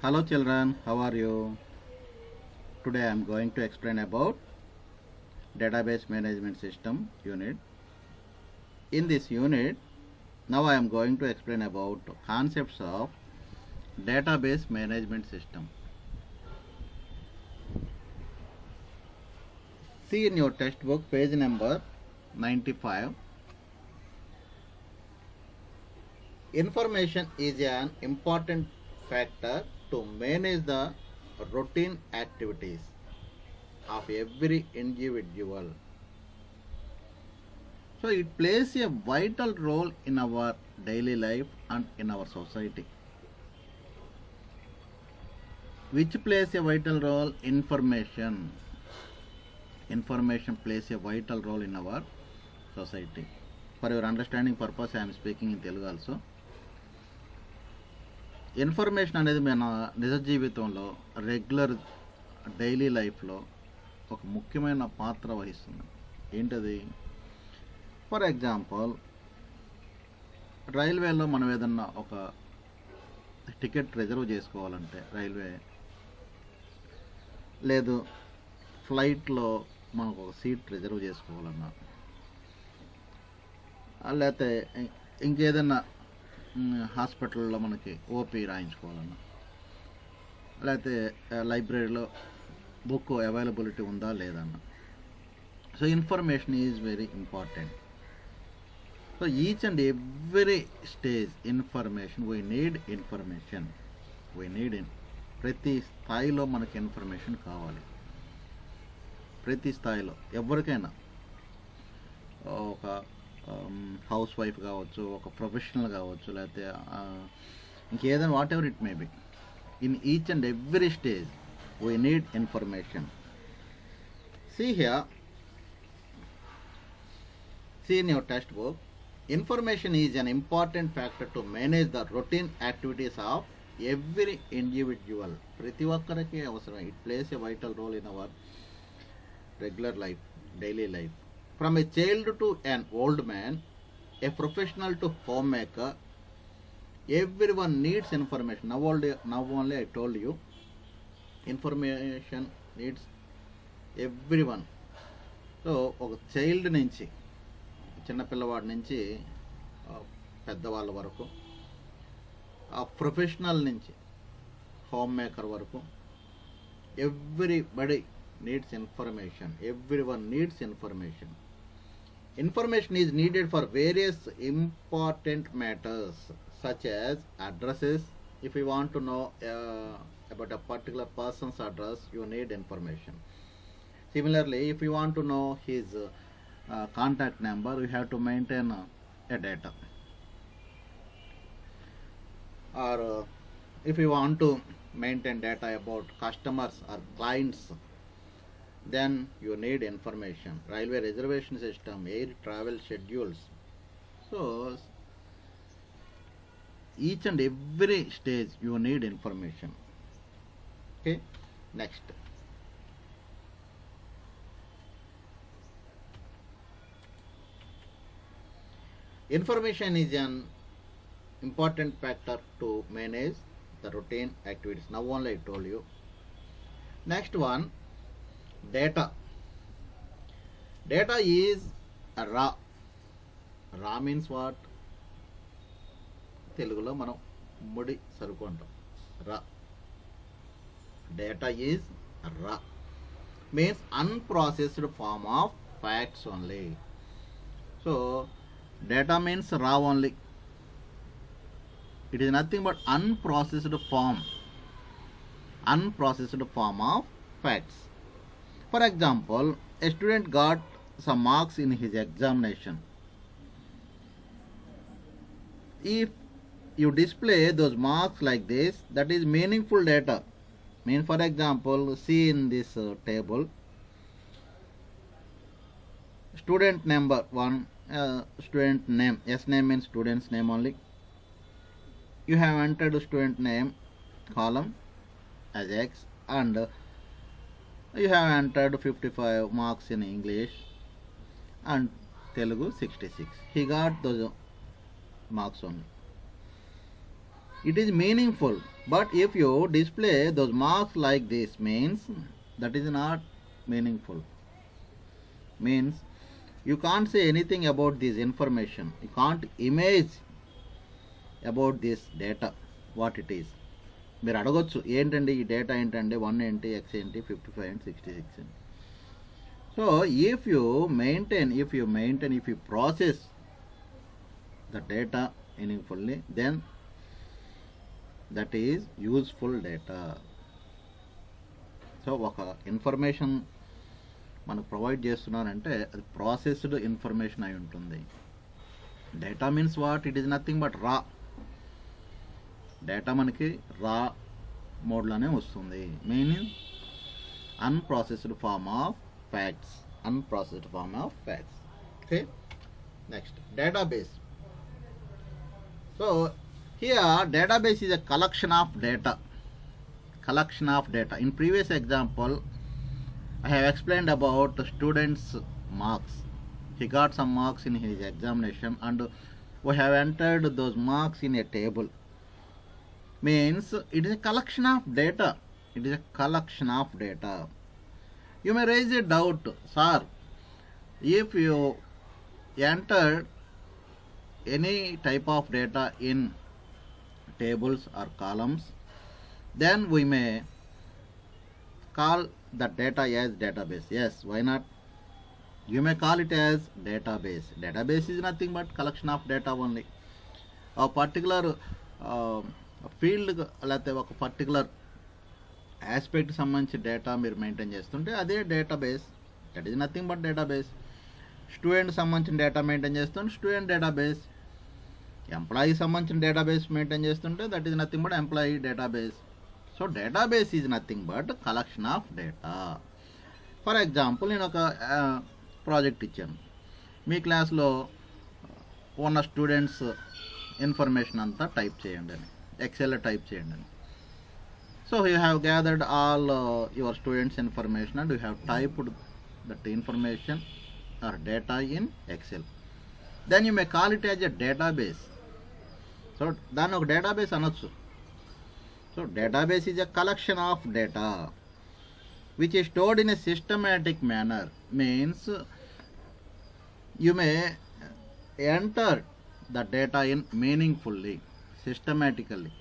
Hello children, how are you? Today I am going to explain about database management system unit. In this unit, now I am going to explain about concepts of database management system. See in your textbook page number 95. Information is an important factor to manage the routine activities of every individual. So it plays a vital role in our daily life and in our society. Which plays a vital role? Information. Information plays a vital role in our society. For your understanding purpose, I am speaking in Telugu also. Information అనేది మన నిజ జీవితంలో regular daily లైఫ్లో ఒక ముఖ్యమైన పాత్ర వహిస్తుంది. ఏంటది? ఫర్ ఎగ్జాంపుల్, రైల్వేలో మనం ఏదన్నా ఒక టికెట్ రిజర్వ్ చేసుకోవాలంటే రైల్వే, లేదు ఫ్లైట్లో మనకు ఒక సీట్ రిజర్వ్ చేసుకోవాలన్నా, లేకపోతే ఇంకేదన్నా హాస్పిటల్లో మనకి ఓపీ రాయించుకోవాలన్నా, లేకపోతే లైబ్రరీలో బుక్ అవైలబిలిటీ ఉందా లేదన్నా. So information is very important. So each and every stage information, we need information. ప్రతి స్థాయిలో మనకి ఇన్ఫర్మేషన్ కావాలి. ప్రతి స్థాయిలో ఎవరికైనా, ఒక హౌస్ వైఫ్ కావచ్చు, ఒక ప్రొఫెషనల్ కావచ్చు, లేకపోతే ఇంకేదైనా what ever it may be, in each and every stage we need information. See here, see in your textbook, information is an important factor to manage the routine activities of every individual. ప్రతి ఒక్కరికి అవసరం. It plays a vital role in our regular life, daily life. From a child to an old man, a professional to homemaker, everyone needs information. Now only I told you, information needs everyone. So ఒక child నుంచి, చిన్నపిల్లవాడి నుంచి పెద్దవాళ్ళ వరకు, ఆ professional నుంచి home maker వరకు, everybody needs information. Everyone needs information. Information is needed for various important matters such as addresses. If you want to know about a particular person's address, you need information. Similarly, if you want to know his contact number, you have to maintain a data. Or if you want to maintain data about customers or clients, then you need information. Railway reservation system, air travel schedules. So each and every stage you need information. Okay, next. Information is an important factor to manage the routine activities. Now only I told you. Next one, data. Data is raw. Raw means what? తెలుగులో మనం ముడి సరుకు అంటాం. రా. Data is raw. Means unprocessed form of facts only. So data means raw only. It is nothing but unprocessed form of facts. For example, a student got some marks in his examination. If you display those marks like this, that is meaningful data. For example, see in this table, student number 1, student name. S name means student's name only. You have entered student name column as X, and you have entered 55 marks in English and Telugu 66. He got those marks only. it is meaningful. But if you display those marks like this, means that is not meaningful. Means you can't say anything about this information. You can't image about this data, what it is. మీరు అడగొచ్చు ఏంటండి ఈ data ఏంటంటే 1 ఏంటి, x ఏంటి, 55 and 66 ఏంటి. So if you process the data meaningfully, then that is useful data. So ఒక information మనకు ప్రొవైడ్ చేస్తున్నారంటే అది ప్రాసెస్డ్ ఇన్ఫర్మేషన్ అయి ఉంటుంది. Data means what? It is nothing but raw. Data మనకి రా మోడ్లోనే వస్తుంది. Meaning unprocessed form of facts. Okay, next database. So here database is a collection of data. In previous example, I have explained about the student's marks. He got some marks in his examination and we have entered those marks in a table. Means it is a collection of data. You may raise a doubt, sir, if you entered any type of data in tables or columns, then we may call the data as database. Yes, why not? You may call it as database. Database is nothing but collection of data only. A particular field లేకపోతే ఒక particular aspect సంబంధించి data మీరు maintain చేస్తుంటే అదే database. That is nothing but database. Student సంబంధించిన data maintain చేస్తుంటే student database. Employee సంబంధించిన database maintain చేస్తుంటే that is nothing but employee database. So database is nothing but collection of data. For example, నేను ఒక project ఇచ్చాను. మీ క్లాస్లో ఉన్న students information అంతా టైప్ చేయండి అని, ఎక్సెల్లో టైప్ చేయండి అని. So you have gathered all your students information and you have typed that information or data in Excel. Then you may call it as a database. So దాన్ని ఒక database అనొచ్చు. So database is a collection of data which is stored in a systematic manner. Means you may enter the data in meaningfully, systematically.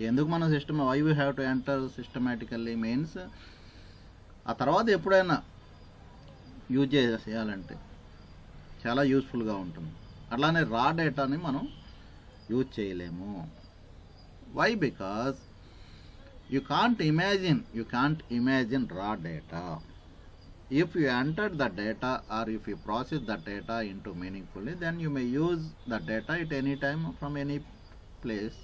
ఎందుకు మనం why we have to enter systematically means ఆ తర్వాత ఎప్పుడైనా use చేయాలంటే చాలా యూస్ఫుల్గా ఉంటుంది. అట్లానే రా డేటాని మనం యూజ్ చేయలేము. Why? Because you can't imagine raw data. If you enter the data or if you process the data into meaningfully, then you may use the data at any time from any place.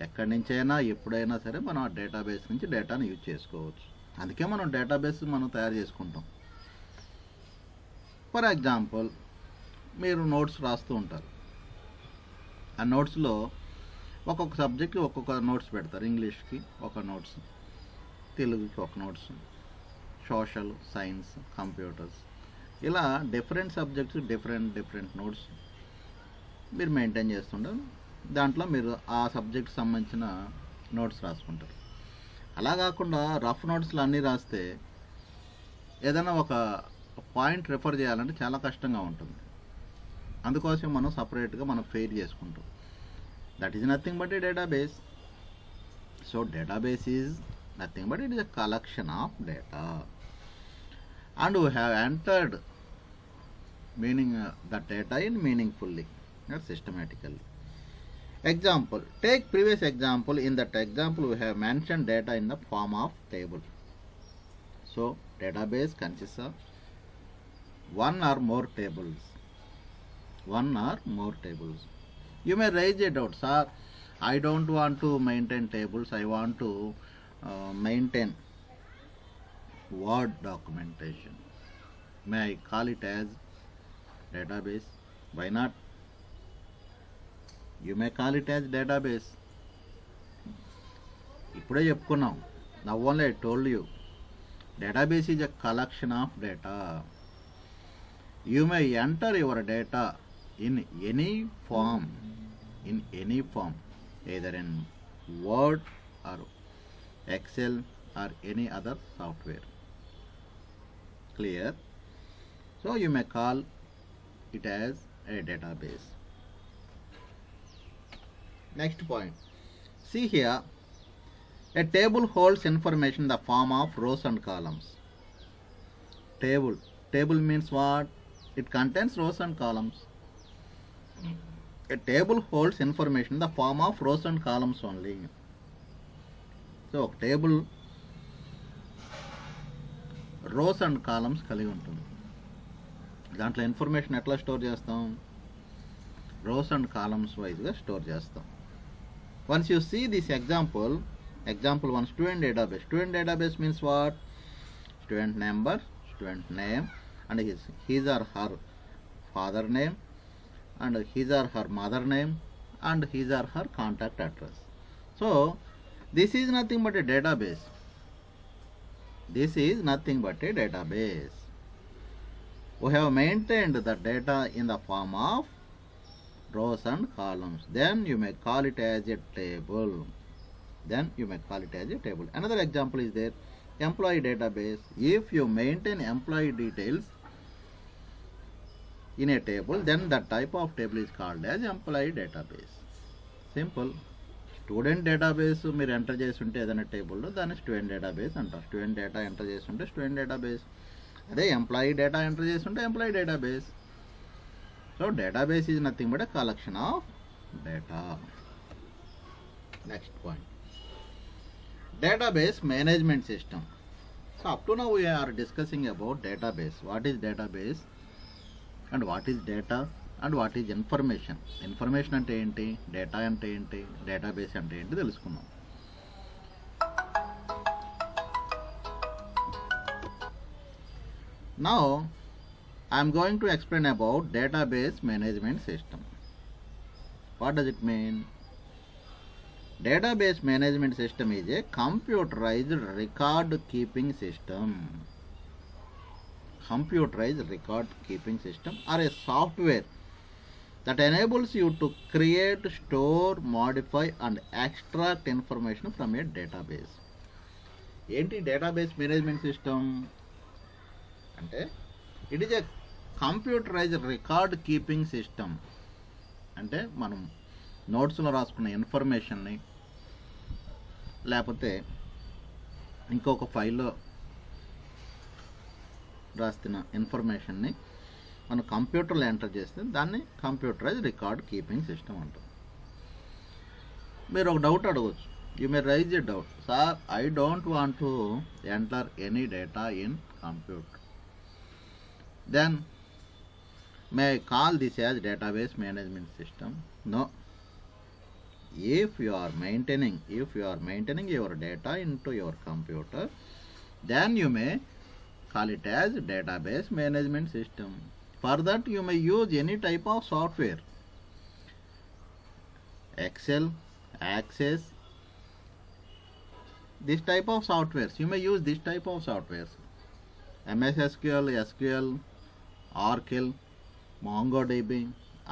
ఎక్కడి నుంచైనా ఎప్పుడైనా సరే మనం ఆ database నుంచి డేటాను use చేసుకోవచ్చు. అందుకే మనం డేటాబేస్ మనం తయారు చేసుకుంటాం. ఫర్ ఎగ్జాంపుల్, మీరు నోట్స్ రాస్తూ ఉంటారు. ఆ నోట్స్లో ఒక్కొక్క సబ్జెక్ట్కి ఒక్కొక్క నోట్స్ పెడతారు. ఇంగ్లీష్కి ఒక నోట్స్, తెలుగుకి ఒక నోట్స్, సోషల్, సైన్స్, కంప్యూటర్స్, ఇలా డిఫరెంట్ సబ్జెక్ట్స్ డిఫరెంట్ నోట్స్ మీరు మెయింటైన్ చేస్తుంటారు. దాంట్లో మీరు ఆ సబ్జెక్ట్ సంబంధించిన నోట్స్ రాసుకుంటారు. అలా కాకుండా రఫ్ నోట్స్లో అన్నీ రాస్తే ఏదైనా ఒక పాయింట్ రెఫర్ చేయాలంటే చాలా కష్టంగా ఉంటుంది. అందుకోసం మనం సపరేట్గా మనం ఫెయిర్ చేసుకుంటాం. That is nothing but a database. So database is nothing but it is a collection of data, and we have entered the data in meaningfully, not systematically. Example, take previous example. In that example we have mentioned data in the form of table. So database consists of one or more tables. You may raise a doubt, sir, I don't want to maintain tables, I want to maintain Word documentation. May I call it as database? Why not? You may call it as database. ఇప్పుడే చెప్పుకున్నాం. Now only I told you, database is a collection of data. You may enter your data in any form. in any form, either in Word or Excel or any other software. Clear? So you may call it as a database. Next point. See here, a table holds information in the form of rows and columns. Table means what? It contains rows and columns. A table holds information in the form of rows and columns only. So table rows and columns కలిగి ఉంటుంది. దాంట్లో information ఎట్లా store చేస్తాం? rows and columns వైజ్గా store చేస్తాం. Once you see this example 1, student database. Student database means what? Student number, student name, and his or her father name, and his or her mother name, and his or her contact address. So this is nothing but a database. This is nothing but a database. We have maintained the data in the form of rows and columns. Then you may call it as a table. Another example is there, employee database. If you maintain employee details in a table, then that type of table is called as employee database. Simple. Student database మీరు enter చేసి ఉంటే ఏదైనా టేబుల్లో దాన్ని student database అంటారు. Student data enter చేసి ఉంటే student database. అదే ఎంప్లాయీ డేటా ఎంటర్ చేసి ఉంటే employee database. So database is nothing but a collection of data. Next point, database management system. So up to now we are discussing about database. What is database and what is data and what is information. Information అంటే ఏంటి, data అంటే ఏంటి, database అంటే ఏంటి తెలుసుకున్నాం. Now I am going to explain about database management system. What does it mean? Database management system is a computerized record keeping system. Computerized record keeping system or a software that enables you to create, store, modify and extract information from a database. ఏంటి database management system అంటే it is a computerised record keeping system. అంటే మనం నోట్స్లో రాసుకున్న ఇన్ఫర్మేషన్ని లేకపోతే ఇంకొక ఫైల్లో రాస్తున్న ఇన్ఫర్మేషన్ని మనం కంప్యూటర్లో ఎంటర్ చేస్తే దాన్ని కంప్యూటరైజ్ రికార్డ్ కీపింగ్ సిస్టమ్ అంటాం. మీరు ఒక డౌట్ అడగవచ్చు. You may raise a doubt, sir I don't want to enter any data in computer, then may I call this as database management system? No. If you are maintaining your data into your computer, then you may call it as database management system. For that you may use any type of software, Excel, Access, this type of softwares. You may use this type of softwares, MS SQL, SQL, Oracle, MongoDB.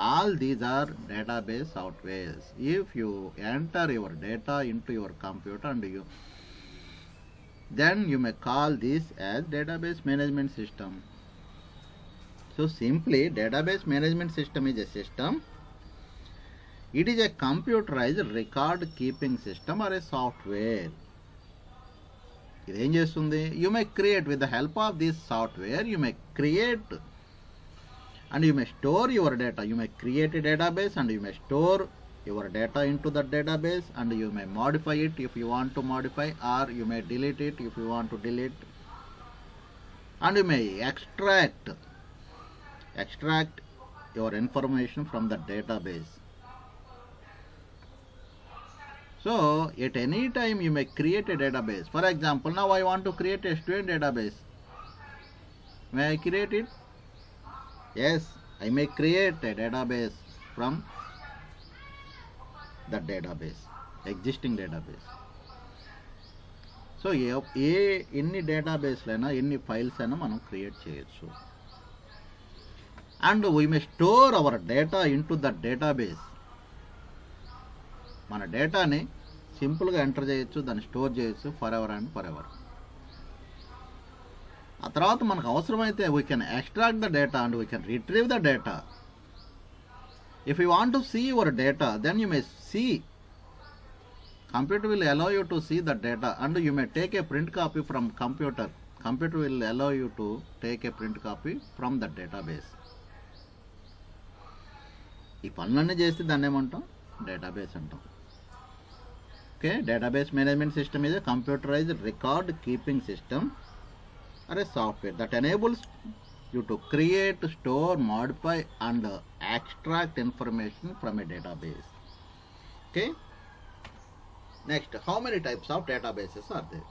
All these are database softwares. If you enter your data into your computer and then you may call this as database management system. So simply database management system is a system. It is a computerized record keeping system or a software. ఇది ఏం చేస్తుంది? You may create, with the help of this software you may create and you may store your data. You may create a database and you may store your data into that database, and you may modify it if you want to modify, or you may delete it if you want to delete, and you may extract your information from the database. So at any time you may create a database. For example, now I want to create a student database. May I create it? Yes, I may create a database from that database, existing database. So ఎన్ని డేటాబేస్లైనా ఎన్ని files అయినా మనం create చేయొచ్చు. And we may store our data into the database. మన డేటాని సింపుల్గా enter చేయొచ్చు, దాన్ని స్టోర్ చేయొచ్చు for ever and for ever. ఆ తర్వాత మనకు అవసరమైతే we can extract the data and we can retrieve the data. If you want to see your data then you may see. Computer will allow you to see the data and you may take a print copy from computer. Computer will allow you to take a print copy from the database. ఈ పనులన్నీ చేస్తే దాన్ని ఏమంటాం? Database అంటాం. Okay, database management system is a computerized record keeping system or a software that enables you to create, store, modify and extract information from a database. Okay. Next, how many types of databases are there?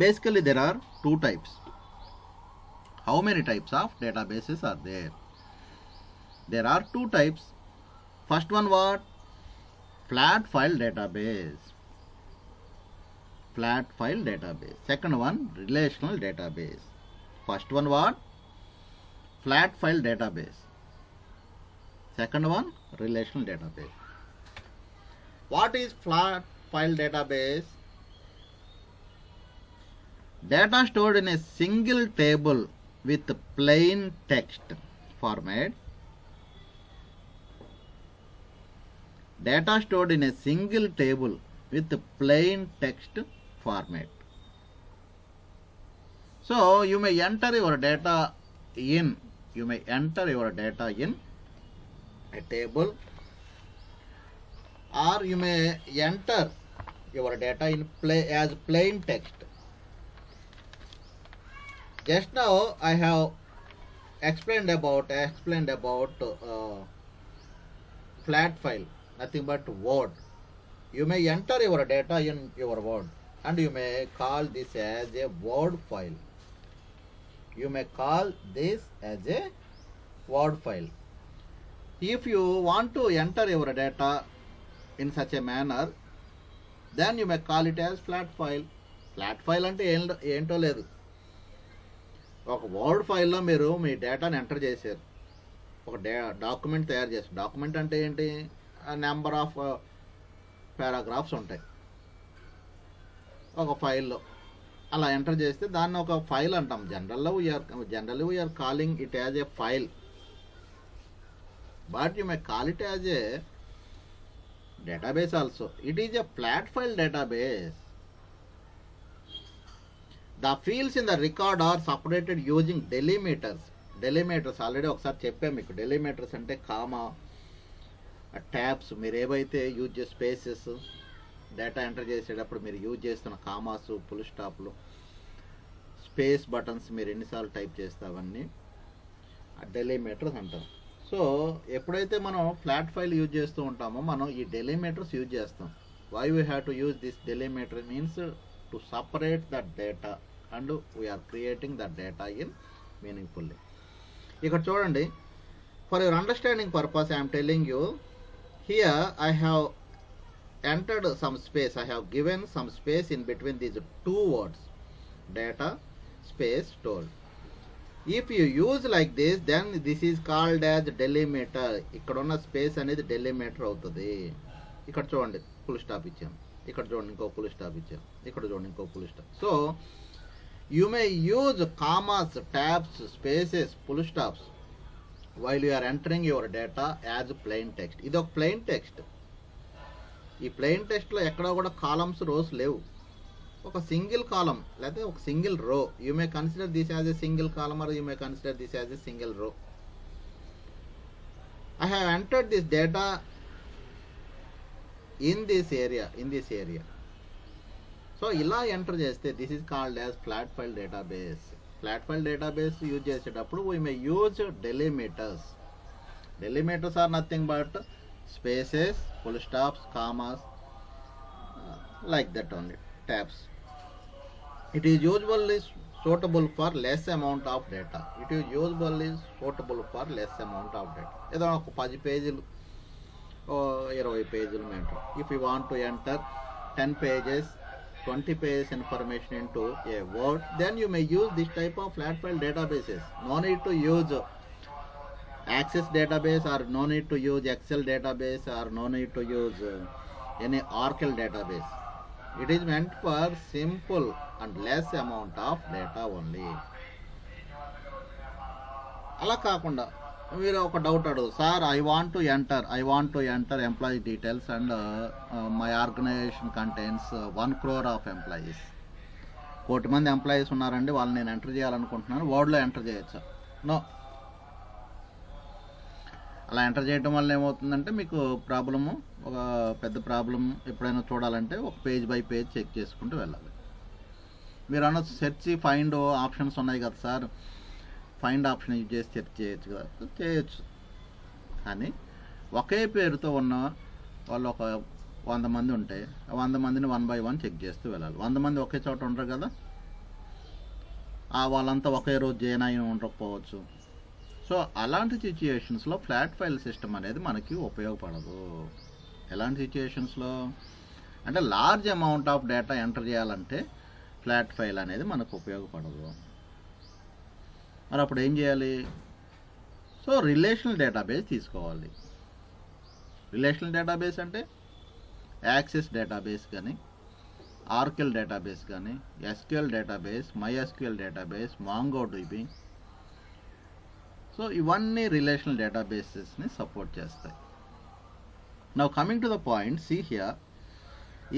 Basically, there are two types. How many types of databases are there? There are two types. First one, what? Flat file database. Flat file database. Second one, relational database. First one, what? Flat file database. Second one, relational database. What is flat file database? Data stored in a single table with plain text format. Data stored in a single table with plain text format. So you may enter your data in a table, or you may enter your data in as plain text. Just now I have explained about flat file, nothing but Word. You may enter your data in your Word and you may call this as a Word file. You may call this as a Word file. If you want to enter your data in such a manner, then you may call it as flat file. Flat file అంటే ఏంటో లేదు. ఒక word ఫైల్లో మీరు మీ డేటాని enter చేశారు, ఒక document తయారు చేశారు. డాక్యుమెంట్ అంటే ఏంటి? నెంబర్ ఆఫ్ పారాగ్రాఫ్స్ ఉంటాయి ఒక ఫైల్లో. అలా ఎంటర్ చేస్తే దాన్ని ఒక ఫైల్ అంటాం. Generally we are calling it as a file, but you may call it as a database also. It is a flat file database. The fields in the record are separated using delimiters. Delimiters already ఒకసారి చెప్పాను మీకు. Delimiters అంటే comma, tabs, మీరు ఏవైతే use చేసే spaces, data enter చేసేటప్పుడు మీరు use చేస్తున్న కామాస్, ఫుల్ స్టాప్లు, స్పేస్ బటన్స్ మీరు ఎన్నిసార్లు టైప్ చేస్తే అవన్నీ డెలిమీటర్స్ అంటారు. సో ఎప్పుడైతే మనం ఫ్లాట్ ఫైల్ యూజ్ చేస్తూ ఉంటామో మనం ఈ డెలిమీటర్స్ యూజ్ చేస్తాం. Why we have to use this delimiter means to separate the data and we are creating the data in meaningfully. ఇక్కడ చూడండి, for your understanding purpose I'm telling you here I have entered some space. I have given some space in between these two words, data space stored. If you use like this, then this is called as delimiter. ఇక్కడ ఉన్న space అనేది డెలిమీటర్ అవుతుంది. ఇక్కడ చూడండి full stop ఇచ్చాం, ఇక్కడ చూడండి ఇంకో ఫుల్ స్టాప్ ఇచ్చాం, ఇక్కడ చూడండి ఇంకో full stop. So you may use commas, tabs, spaces, full stops while you are entering your data as plain text. ఇది ఒక ప్లెయిన్ టెక్స్ట్. ఈ ప్లెయిన్ టెక్స్ట్లో ఎక్కడా కూడా కాలమ్స్, రోస్ లేవు. ఒక సింగిల్ కాలం లేకపోతే ఒక single row. You may consider this as a single column or you may consider this as a single row. I have entered this data in this area. So ఇలా enter చేస్తే this is called as flat file database. Flat file database use చేసేటప్పుడు we may use delimiters. Delimiters are nothing but spaces, full stops, commas, like that only, tabs. It is usually suitable for less amount of data. ఏదో ఒక 10 పేజీలు 20 పేజీలు mentor. If you want to enter 10 pages, 20 pages information into a word, then you may use this type of flat file databases. No need to use Access database, or no need to use Excel database, or no need to use any Oracle database. It is meant for simple and less amount of data only. అలా కాకుండా మీరు ఒక doubt అడుగు, sir I want to enter employee details and my organisation contains 1 crore of employees. 1 కోటి మంది employees ఉన్నారండి, వాళ్ళని నేను ఎంటర్ చేయాలనుకుంటున్నాను, వర్డ్లో ఎంటర్ చేయొచ్చా? నో. అలా ఎంటర్ చేయడం వల్ల ఏమవుతుందంటే మీకు ప్రాబ్లము, ఒక పెద్ద ప్రాబ్లం ఎప్పుడైనా చూడాలంటే ఒక పేజ్ బై పేజ్ చెక్ చేసుకుంటూ వెళ్ళాలి. మీరు అన్న సెర్చ్ ఫైండ్ ఆప్షన్స్ ఉన్నాయి కదా సార్, ఫైండ్ ఆప్షన్ యూజ్ చేసి సెర్చ్ చేయొచ్చు కదా, చేయొచ్చు. కానీ ఒకే పేరుతో ఉన్న వాళ్ళు ఒక 100 మంది ఉంటే 100 మందిని 1 by 1 చెక్ చేస్తూ వెళ్ళాలి. 100 మంది ఒకే చోట ఉండరు కదా, వాళ్ళంతా ఒకే రోజు జాయిన్ అయిన ఉండకపోవచ్చు. సో అలాంటి సిచ్యుయేషన్స్లో ఫ్లాట్ ఫైల్ సిస్టమ్ అనేది మనకి ఉపయోగపడదు. ఎలాంటి సిచ్యుయేషన్స్లో అంటే large amount of data enter చేయాలంటే ఫ్లాట్ ఫైల్ అనేది మనకు ఉపయోగపడదు. మరి అప్పుడు ఏం చేయాలి? సో రిలేషనల్ డేటాబేస్ తీసుకోవాలి. రిలేషనల్ డేటాబేస్ అంటే యాక్సెస్ డేటాబేస్ కానీ, ఆర్కిల్ డేటాబేస్ కానీ, SQL database, MySQL database, MongoDB. So ఇవన్నీ రిలేషనల్ డేటాబేసెస్ని సపోర్ట్ చేస్తాయి. Now coming to the point, see here,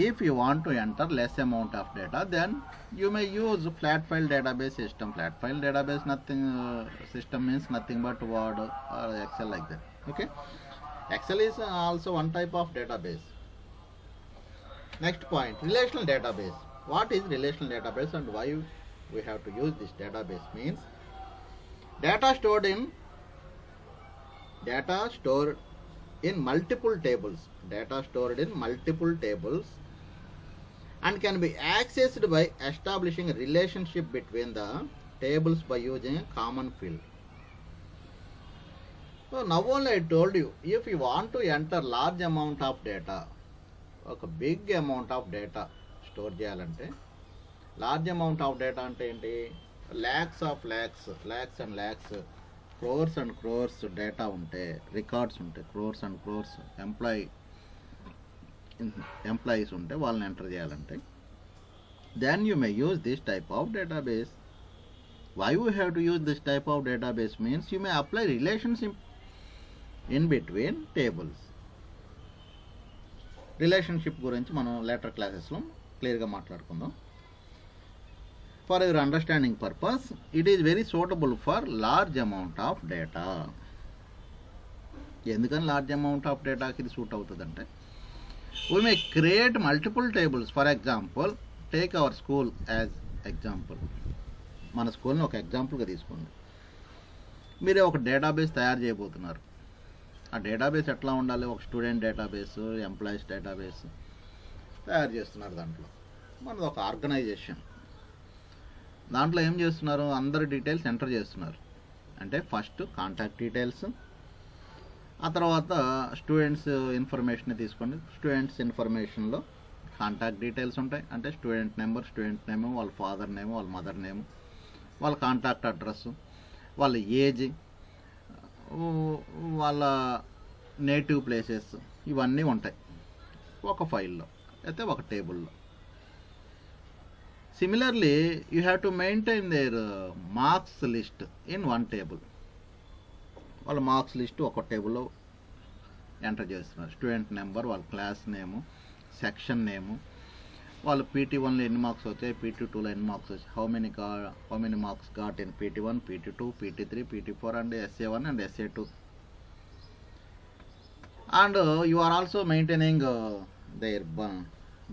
if you want to enter less amount of data, then you may use flat file database system. Flat file database system means nothing but Word or Excel, like that. Okay, Excel is also one type of database. Next point, relational database. What is relational database and why we have to use this database? Means data stored in multiple tables and can be accessed by establishing a relationship between the tables by using a common field. So now only I told you, if you want to enter large amount of data, ఒక big amount of data store చేయాలంటే, large amount of data అంటే ఏంటి? Lakhs and lakhs, crores and crores data ఉంటే, records ఉంటే, crores and crores employees ఉంటే వాళ్ళని enter చేయాలంటే, then you may use this type of database. Why you have to use this type of database means you may apply relationship in between tables. Relationship గురించి మనం later క్లాసెస్లో క్లియర్గా మాట్లాడుకుందాం. For your understanding purpose, it is very suitable for large amount of data. ఎందుకని large amount of డేటాకి ఇది suit అవుతుందంటే, we may create multiple tables. For example, take our school as example. మన స్కూల్ని ఒక ఎగ్జాంపుల్గా తీసుకోండి. మీరే ఒక డేటాబేస్ తయారు చేయబోతున్నారు. ఆ డేటాబేస్ ఎట్లా ఉండాలి? ఒక స్టూడెంట్ డేటాబేస్, ఎంప్లాయీస్ డేటాబేస్ తయారు చేస్తున్నారు. దాంట్లో మనది ఒక ఆర్గనైజేషన్. దాంట్లో ఏం చేస్తున్నారు? అందరి డీటెయిల్స్ ఎంటర్ చేస్తున్నారు. అంటే ఫస్ట్ కాంటాక్ట్ డీటెయిల్స్, ఆ తర్వాత స్టూడెంట్స్ ఇన్ఫర్మేషన్ తీసుకోండి. స్టూడెంట్స్ ఇన్ఫర్మేషన్లో కాంటాక్ట్ డీటెయిల్స్ ఉంటాయి. అంటే స్టూడెంట్ నెంబర్, స్టూడెంట్ నేమ్, వాళ్ళ ఫాదర్ నేమ్, వాళ్ళ మదర్ నేమ్, వాళ్ళ కాంటాక్ట్ అడ్రస్, వాళ్ళ ఏజ్, వాళ్ళ నేటివ్ ప్లేసెస్, ఇవన్నీ ఉంటాయి ఒక ఫైల్లో అయితే ఒక టేబుల్లో. Similarly you have to maintain their marks list in one table. వాళ్ళ మార్క్స్ లిస్ట్ ఒక టేబుల్లో ఎంటర్ చేస్తున్నారు. స్టూడెంట్ నెంబర్, వాళ్ళ క్లాస్ నేము, సెక్షన్ నేము, వాళ్ళు PT1లో ఎన్ని మార్క్స్ వచ్చాయి, PT2లో ఎన్ని మార్క్స్ వచ్చాయి, how many marks got in PT1, PT2, PT3, PT4 and SA1 and SA2. And you are also maintaining their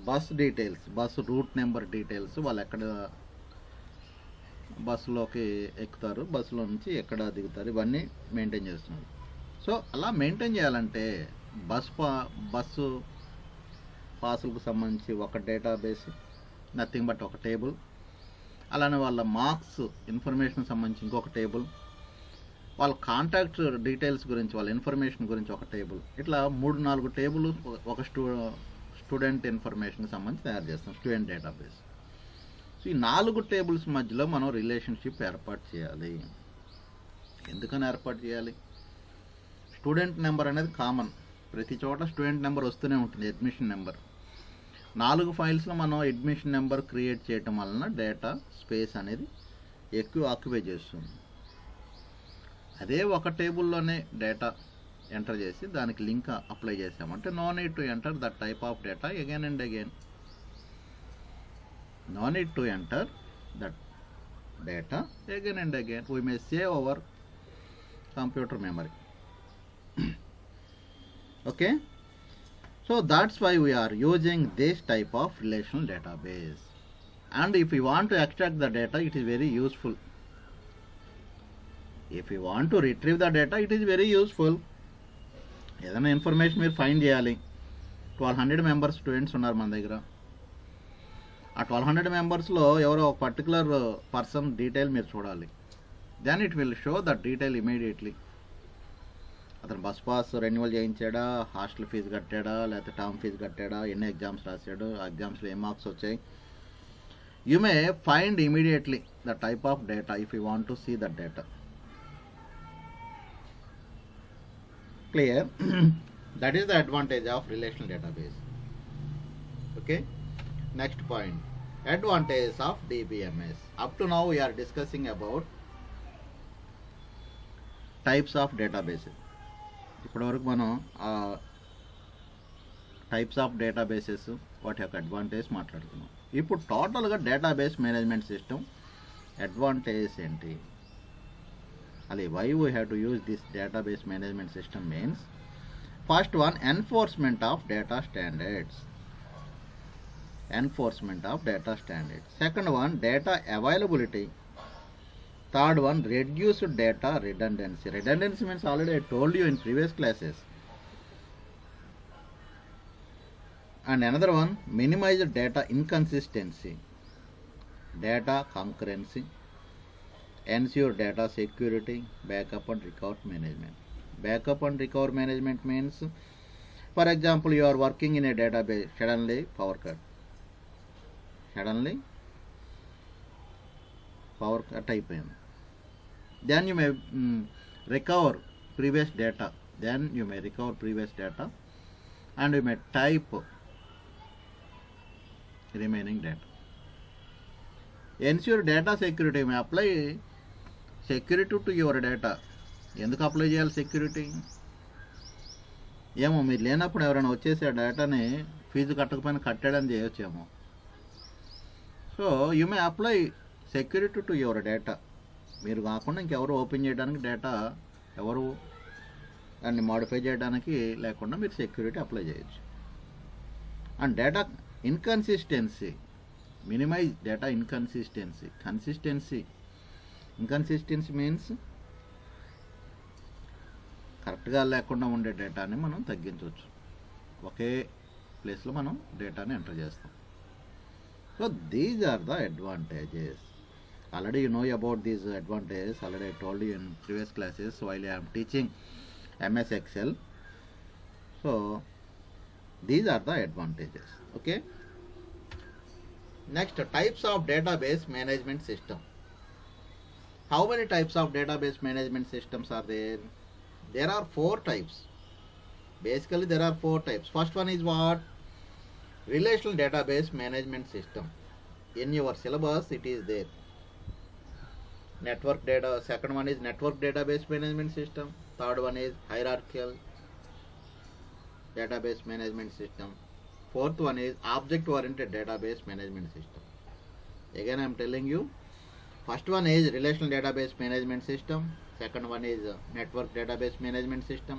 bus details, bus route number details, వాళ్ళు ఎక్కడ బస్సులోకి ఎక్కుతారు, బస్సులో నుంచి ఎక్కడ దిగుతారు, ఇవన్నీ మెయింటైన్ చేస్తున్నారు. సో అలా మెయింటైన్ చేయాలంటే బస్సు పాసులకు సంబంధించి ఒక డేటాబేస్, నథింగ్ బట్ ఒక టేబుల్. అలానే వాళ్ళ మార్క్స్ ఇన్ఫర్మేషన్ సంబంధించి ఇంకొక టేబుల్, వాళ్ళ కాంటాక్ట్ డీటెయిల్స్ గురించి, వాళ్ళ ఇన్ఫర్మేషన్ గురించి ఒక టేబుల్. ఇట్లా 3-4 టేబుల్ ఒక స్టూడెంట్ ఇన్ఫర్మేషన్కి సంబంధించి తయారు చేస్తాం, స్టూడెంట్ డేటాబేస్. సో ఈ 4 టేబుల్స్ మధ్యలో మనం రిలేషన్షిప్ ఏర్పాటు చేయాలి. ఎందుకని ఏర్పాటు చేయాలి? స్టూడెంట్ నెంబర్ అనేది కామన్, ప్రతి చోట స్టూడెంట్ నెంబర్ వస్తూనే ఉంటుంది, అడ్మిషన్ నెంబర్. 4 ఫైల్స్లో మనం అడ్మిషన్ నెంబర్ క్రియేట్ చేయటం వలన డేటా స్పేస్ అనేది ఎక్కువ ఆక్యుపై చేస్తుంది. అదే ఒక టేబుల్లోనే డేటా ఎంటర్ చేసి దానికి లింక్ అప్లై చేసామంటే no need to enter that type of data again and again. No need to enter that data again and again. We may save our computer memory. Okay, so that's why we are using this type of relational database, and if we want to extract the data, it is very useful. If we want to retrieve the data, it is very useful. ఏదైనా information మీరు find చేయాలి, 1200 members students ఉన్నారు మన దగ్గర. ఆ 1200 మెంబర్స్లో ఎవరో ఒక పర్టికులర్ పర్సన్ డీటెయిల్ మీరు చూడాలి. Then it will show that detail immediately. అతను బస్ పాస్ రెన్యువల్ చేయించాడా, హాస్టల్ ఫీజు కట్టాడా, లేకపోతే టర్మ్ ఫీజు కట్టాడా, ఎన్ని ఎగ్జామ్స్ రాశాడు, ఆ ఎగ్జామ్స్లో ఏ మార్క్స్ వచ్చాయి. You may find immediately the type of data if you want to see that data. Clear? That is the advantage of relational database. Okay, next point, advantages of DBMS. Up to now we are discussing about types of databases. ఇప్పటివరకు మనం types of databases వాటి యొక్క advantage మాట్లాడుతున్నాం. ఇప్పుడు టోటల్గా database management system advantages ఏంటి, అది why we have to use this database management system means, first one enforcement of data standards. Enforcement of data standards. Second one, data availability. Third one, reduced data redundancy. Redundancy means already I told you in previous classes. And another one, minimized data inconsistency, data concurrency, ensure data security, backup and recovery management. Backup and recovery management means, for example, you are working in a database, suddenly power cut. Suddenly power cut అయిపోయింది. Then you may recover previous data. Then you may recover previous data and you may type remaining data. Ensure data security. You may apply security to your data. ఎందుకు apply చేయాలి security? ఏమో మీరు లేనప్పుడు ఎవరైనా వచ్చేసి ఆ డేటాని ఫీజు కట్టకపోయినా కట్టాడని చేయొచ్చేమో. So you may apply security to your data. మీరు కాకుండా ఇంకెవరు ఓపెన్ చేయడానికి, డేటా ఎవరు దాన్ని మాడిఫై చేయడానికి లేకుండా మీరు సెక్యూరిటీ అప్లై చేయొచ్చు. And data inconsistency, minimize data inconsistency. Inconsistency means కరెక్ట్గా లేకుండా ఉండే డేటాని మనం తగ్గించవచ్చు. ఒకే ప్లేస్లో మనం డేటాని ఎంటర్ చేస్తాం. So these are the advantages. Already you know about these advantages. Already I told you in previous classes while I am teaching MS Excel. So these are the advantages. Okay. Next, types of database management system. How many types of database management systems are there? There are 4 types. Basically there are 4 types. First one is what? Relational database management system. In your syllabus it is there. Network data. Second one is network database management system. Third one is hierarchical database management system. Fourth one is object oriented database management system. Again I am telling you, first one is relational database management system. Second one is network database management system.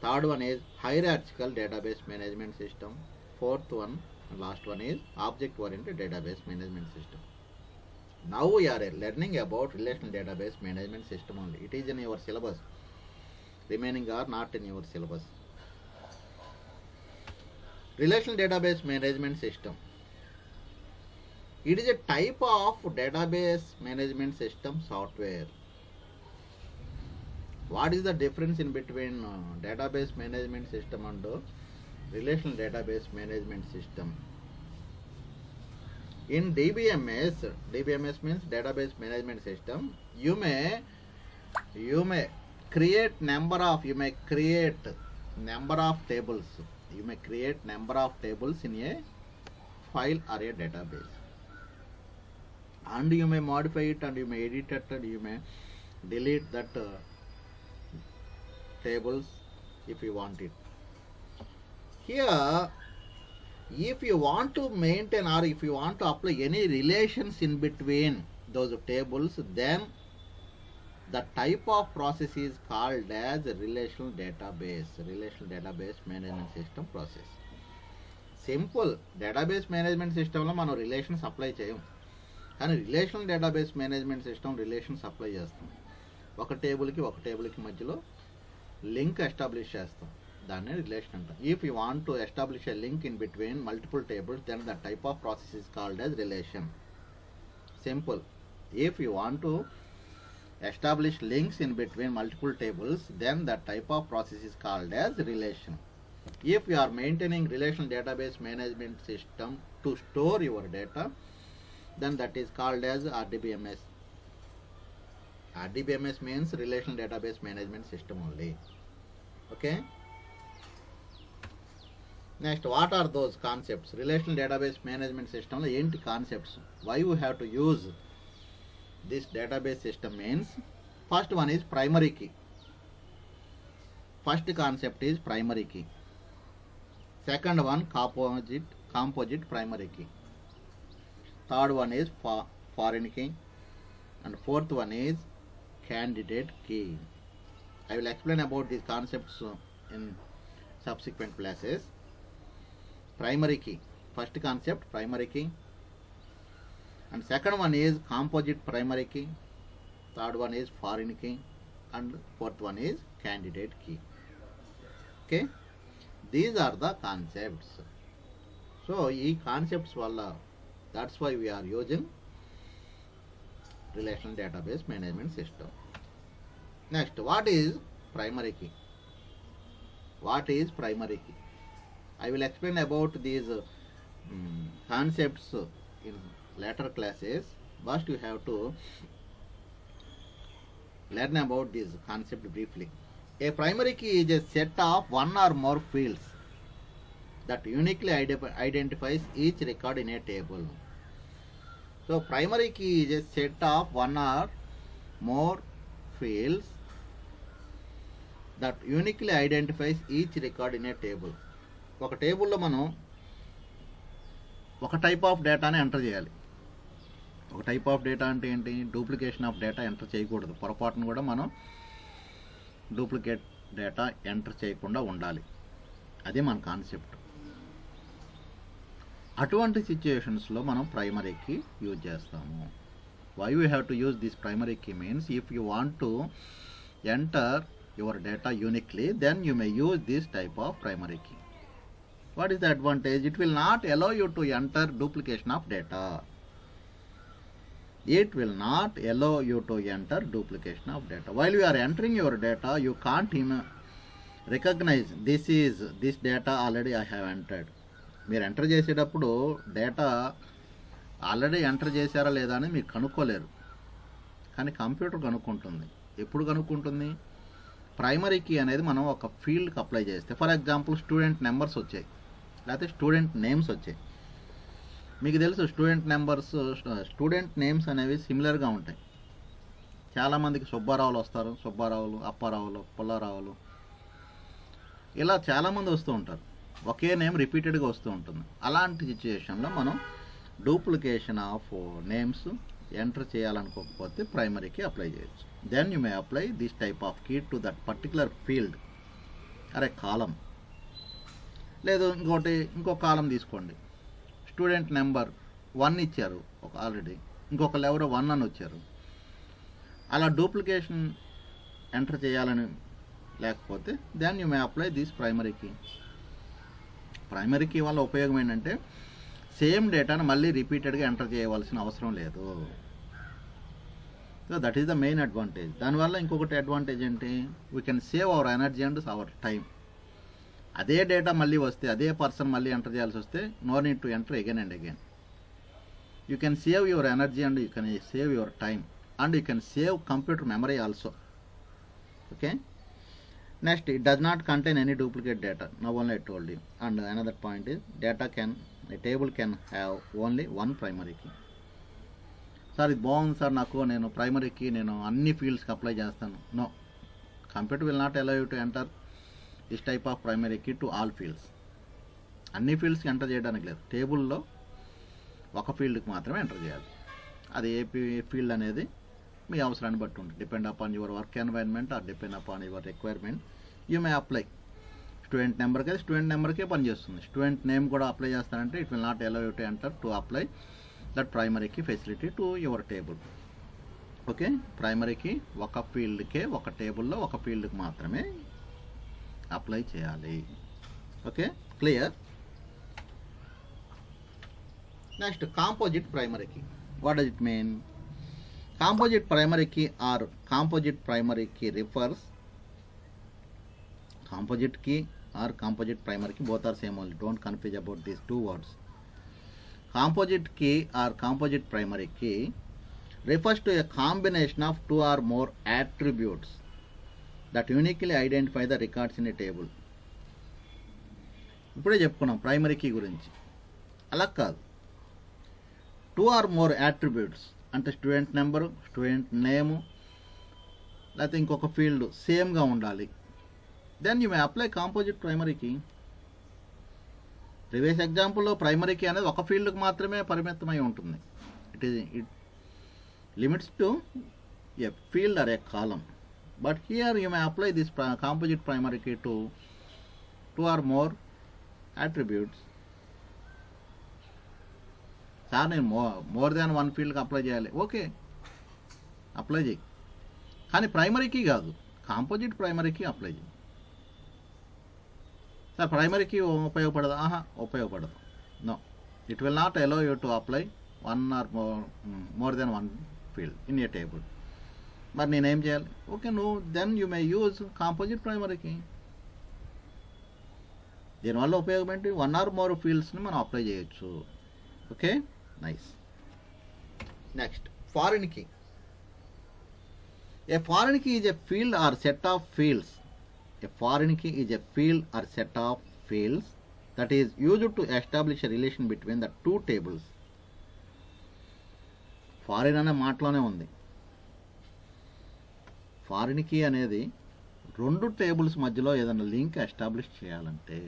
Third one is hierarchical database management system. Fourth one and last one is object oriented database management system. Now we are learning about relational database management system only. It is in your syllabus. Remaining are not in your syllabus. Relational database management system. It is a type of database management system software. What is the difference in between database management system and relational database management system? In DBMS means database management system, you may create number of tables. You may create number of tables in a file or a database, and you may modify it, and you may edit it, and you may delete that tables if you want it. Here, if you want to maintain or if you want to apply any relations in between those tables, then the type of process is called as a relational database management system process. Simple database management సిస్టంలో మనం relations apply చేయం, కానీ relational database management system relations apply చేస్తాం. ఒక టేబుల్కి మధ్యలో link establish చేస్తాం, దాన్నే relation అంటాం. If you want to establish a link in between multiple tables, then the type of process is called as relation. Simple. If you want to establish links in between multiple tables, then that type of process is called as relation. If you are maintaining relational database management system to store your data, then that is called as RDBMS. RDBMS means relational database management system only. Okay. Next, what are those concepts? Relational database management system lo enti concepts, why you have to use this database system means, first one is primary key. First concept is primary key. Second one composite primary key. Third one is foreign key, and fourth one is candidate key. I will explain about these concepts in subsequent classes. Primary key, first concept primary key, and second one is composite primary key, third one is foreign key, and fourth one is candidate key. Okay, these are the concepts. So ee concepts valla, that's why we are using relational database management system. Next, what is primary key? I will explain about these concepts in later classes. First, you have to learn about this concept briefly. A primary key is a set of one or more fields that uniquely identifies each record in a table. So, primary key is a set of one or more fields that uniquely identifies each record in a table. ఒక టేబుల్లో మనం ఒక type of డేటాని enter చేయాలి. ఒక type of data అంటే ఏంటి? Duplication of data enter చేయకూడదు. పొరపాటును కూడా మనం డూప్లికేట్ డేటా ఎంటర్ చేయకుండా ఉండాలి. అదే మన కాన్సెప్ట్. అటువంటి సిచ్యుయేషన్స్లో మనం ప్రైమరీ కీ యూజ్ చేస్తాము. Why you have to use this primary key means, if you want to enter your data uniquely, then you may use this type of primary key. What is the advantage? It will not allow you to enter duplication of data. It will not allow you to enter duplication of data. While you are entering your data, you can't even recognize this data already I have entered. మీరు enter చేసేటప్పుడు data already enter చేశారా లేదా అని మీరు కనుక్కోలేరు, కానీ computer కనుక్కుంటుంది. ఎప్పుడు కనుక్కుంటుంది? Primary key అనేది మనం ఒక ఫీల్డ్కి అప్లై చేస్తే, ఫర్ ఎగ్జాంపుల్ స్టూడెంట్ నెంబర్స్ వచ్చాయి, లేకపోతే స్టూడెంట్ నేమ్స్ వచ్చాయి. మీకు తెలుసు స్టూడెంట్ నేమ్స్ అనేవి సిమిలర్గా ఉంటాయి. చాలామందికి సుబ్బారావులు వస్తారు, సుబ్బారావులు, అప్పారావులు, పుల్లారావులు, ఇలా చాలామంది వస్తూ ఉంటారు. ఒకే నేమ్ రిపీటెడ్గా వస్తూ ఉంటుంది. అలాంటి సిచ్యుయేషన్లో మనం డూప్లికేషన్ ఆఫ్ నేమ్స్ ఎంటర్ చేయాలనుకోకపోతే ప్రైమరీకి అప్లై చేయొచ్చు. Then you may apply this type of key to that particular field or a column. లేదు ఇంకో కాలం తీసుకోండి. స్టూడెంట్ నెంబర్ 1 ఇచ్చారు ఒక ఆల్రెడీ, ఇంకొకరు ఎవరో 1 అని వచ్చారు. అలా డూప్లికేషన్ ఎంటర్ చేయాలని లేకపోతే then you may apply this primary key. Primary key వల్ల ఉపయోగం ఏంటంటే సేమ్ డేటాను మళ్ళీ రిపీటెడ్గా ఎంటర్ చేయవలసిన అవసరం లేదు. So that is the main advantage. దానివల్ల ఇంకొకటి అడ్వాంటేజ్ ఏంటి? We can save our energy and our time. అదే డేటా మళ్ళీ వస్తే, అదే పర్సన్ మళ్ళీ ఎంటర్ చేయాల్సి వస్తే, no need to enter again and again. You can save your energy and you can save your time and you can save computer memory also. Okay. Next, it does not contain any duplicate data. Now only I told you. And another point is a table can have only one primary key. Sir ఇది బాగుంది sir, నాకు నేను ప్రైమరీకి నేను అన్ని ఫీల్డ్స్కి apply చేస్తాను. No, computer will not allow you to enter this type of primary key to all fields. అన్ని ఫీల్డ్స్కి ఎంటర్ చేయడానికి లేదు, టేబుల్లో ఒక ఫీల్డ్కి మాత్రమే ఎంటర్ చేయాలి. అది ఏ ఫీల్డ్ అనేది మీ అవసరాన్ని బట్టి ఉంటుంది. Depend upon your work environment or depend upon your requirement you may apply. Student నెంబర్కి అది స్టూడెంట్ నెంబర్కే పనిచేస్తుంది. స్టూడెంట్ నేమ్ కూడా అప్లై చేస్తారంటే it will not allow you to enter to apply that primary key facility to your table. Okay, ప్రైమరీకి ఒక ఫీల్డ్కే ఒక టేబుల్లో ఒక ఫీల్డ్కి మాత్రమే అప్లై చేయాలి. Okay, clear. Next, composite primary key. What does it mean? Composite primary key or composite primary key refers, composite key or composite primary key, both are same only, don't confuse about these two words. Composite key or composite primary key refers to a combination of two or more attributes that uniquely identify the records in a table. ఇప్పుడే చెప్పుకున్నాం primary key గురించి. అలా కాదు, two or more attributes అంటే student number, student name, లేకపోతే ఇంకొక field సేమ్గా ఉండాలి. Then you may apply composite primary key. Previous ఎగ్జాంపుల్లో ప్రైమరీ కీ అనేది ఒక ఫీల్డ్కి మాత్రమే పరిమితమై ఉంటుంది. It limits to a field or a column. But here you may apply this composite primary key to two or more attributes. Sir నేను more than one ఫీల్డ్కి అప్లై చేయాలి, ఓకే అప్లై చేయి, కానీ ప్రైమరీకి కాదు, కాంపోజిట్ ప్రైమరీకి అప్లై చేయి. సార్ ప్రైమరీకి ఉపయోగపడదు, ఉపయోగపడదు. No, it will not allow you to apply one or more then one field in a table. మరి నేనేం చేయాలి? Okay, then you may use composite ప్రైమరీకి. దీనివల్ల ఉపయోగం ఏంటి? వన్ ఆర్ మోర్ ఫీల్డ్స్ని మనం అప్లై చేయొచ్చు. Okay, nice. Next, foreign key. A foreign key is a field or set of fields. A foreign key is a field or set of fields that is used to establish a relation between the two tables. Foreign అనే మాటలోనే ఉంది. Foreign key అనేది రెండు tables మధ్యలో ఏదైనా link establish చేయాలంటే,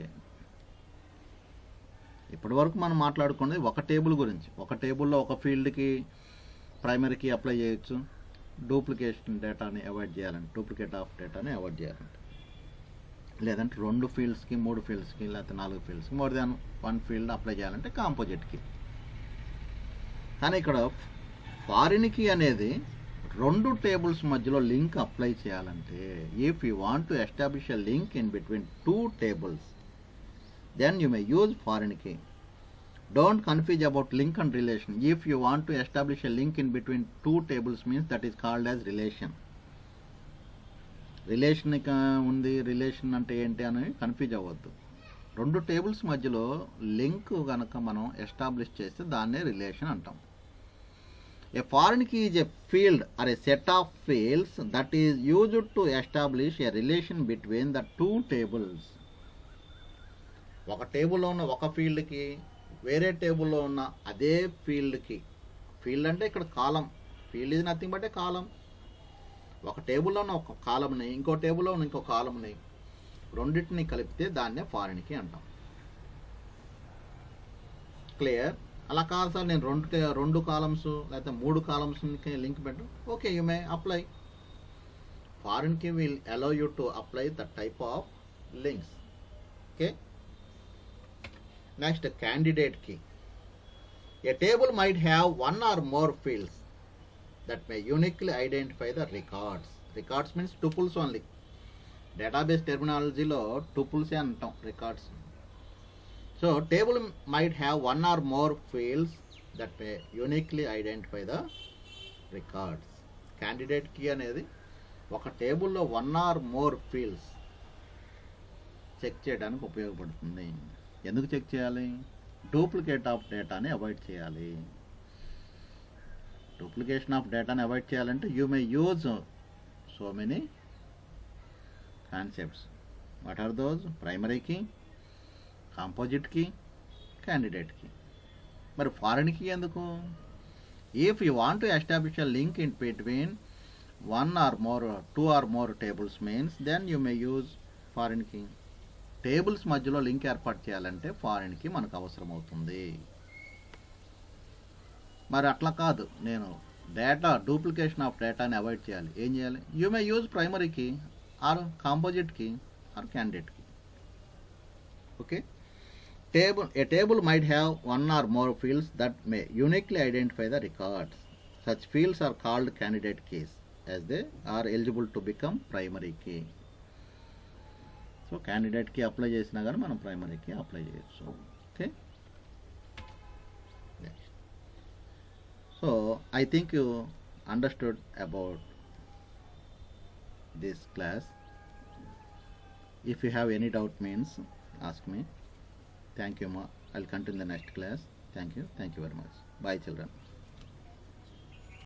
ఇప్పటి వరకు మనం మాట్లాడుకున్నది ఒక టేబుల్ గురించి. ఒక టేబుల్లో ఒక ఫీల్డ్కి ప్రైమరీకి అప్లై చేయొచ్చు. డూప్లికేషన్ డేటాని అవాయిడ్ చేయాలంటే, డూప్లికేట్ ఆఫ్ డేటాని అవాయిడ్ చేయాలంటే, లేదంటే రెండు ఫీల్డ్స్కి, మూడు ఫీల్డ్స్కి, లేకపోతే నాలుగు ఫీల్డ్స్కి, more than one field apply చేయాలంటే కాంపోజిట్కి. కానీ ఇక్కడ ఫారిన్ కీ అనేది రెండు టేబుల్స్ మధ్యలో లింక్ అప్లై చేయాలంటే, if you want to establish a link in between two tables, then you may use foreign key. Don't confuse about link and relation. If you want to establish a link in between two tables means that is called as relation. Relation ఉంది, relation అంటే ఏంటి అని confuse అవ్వద్దు. రెండు tables మధ్యలో link కనుక మనం establish చేస్తే దాన్నే రిలేషన్ అంటాం. A foreign key is a field or a set of fields that is used to establish a relation between the two tables. ఒక టేబుల్లో ఉన్న ఒక ఫీల్డ్కి వేరే టేబుల్లో ఉన్న అదే ఫీల్డ్కి, ఫీల్డ్ అంటే ఇక్కడ కాలం, ఫీల్డ్ ఇది నథింగ్ బట్ ఏ కాలం. ఒక టేబుల్లో ఉన్న ఒక కాలంని ఇంకో టేబుల్లో ఉన్న ఇంకో కాలంని రెండింటిని కలిపితే దాన్నే ఫారిన్ కీ అంటాం. క్లియర్? అలా కాదు సార్, నేను రెండు కాలమ్స్ లేకపోతే మూడు కాలమ్స్కి లింక్ పెట్టు, okay you may apply. Foreign key will allow you to apply the type of links. Okay, next, candidate key. A table might have one or more fields that may uniquely identify the records. Records means tuples only. Database terminologyలో tuples అంటాం records. So table might have one or more fields that may uniquely identify the records. Candidate key అనేది ఒక టేబుల్లో one or more fields check చేయడానికి ఉపయోగపడుతుంది. ఎందుకు check చేయాలి? Duplicate of డేటాని avoid చేయాలి. డూప్లికేషన్ ఆఫ్ డేటాని అవాయిడ్ చేయాలంటే you may use so many concepts. What are those? Primary key, composite key, candidate key. మరి ఫారిన్ కీ ఎందుకు? If you want to establish a link in between one or more, two or more tables means then you may use foreign key. Tables మధ్యలో link ఏర్పాటు చేయాలంటే foreign key మనకు అవసరం అవుతుంది. మరి అట్లా కాదు, నేను డేటా డూప్లికేషన్ ఆఫ్ డేటాని అవాయిడ్ చేయాలి, ఏం చేయాలి? You may use primary key or composite key or candidate key. Okay. A table might have one or more fields that may uniquely identify the records. Such fields are called candidate keys as they are eligible to become primary key. So candidate key apply చేసినా కానీ మనం primary key apply చేయొచ్చు. Okay. So I think you understood about this class. If you have any doubt means ask me. Thank you ma. I'll continue the next class. Thank you very much. Bye children.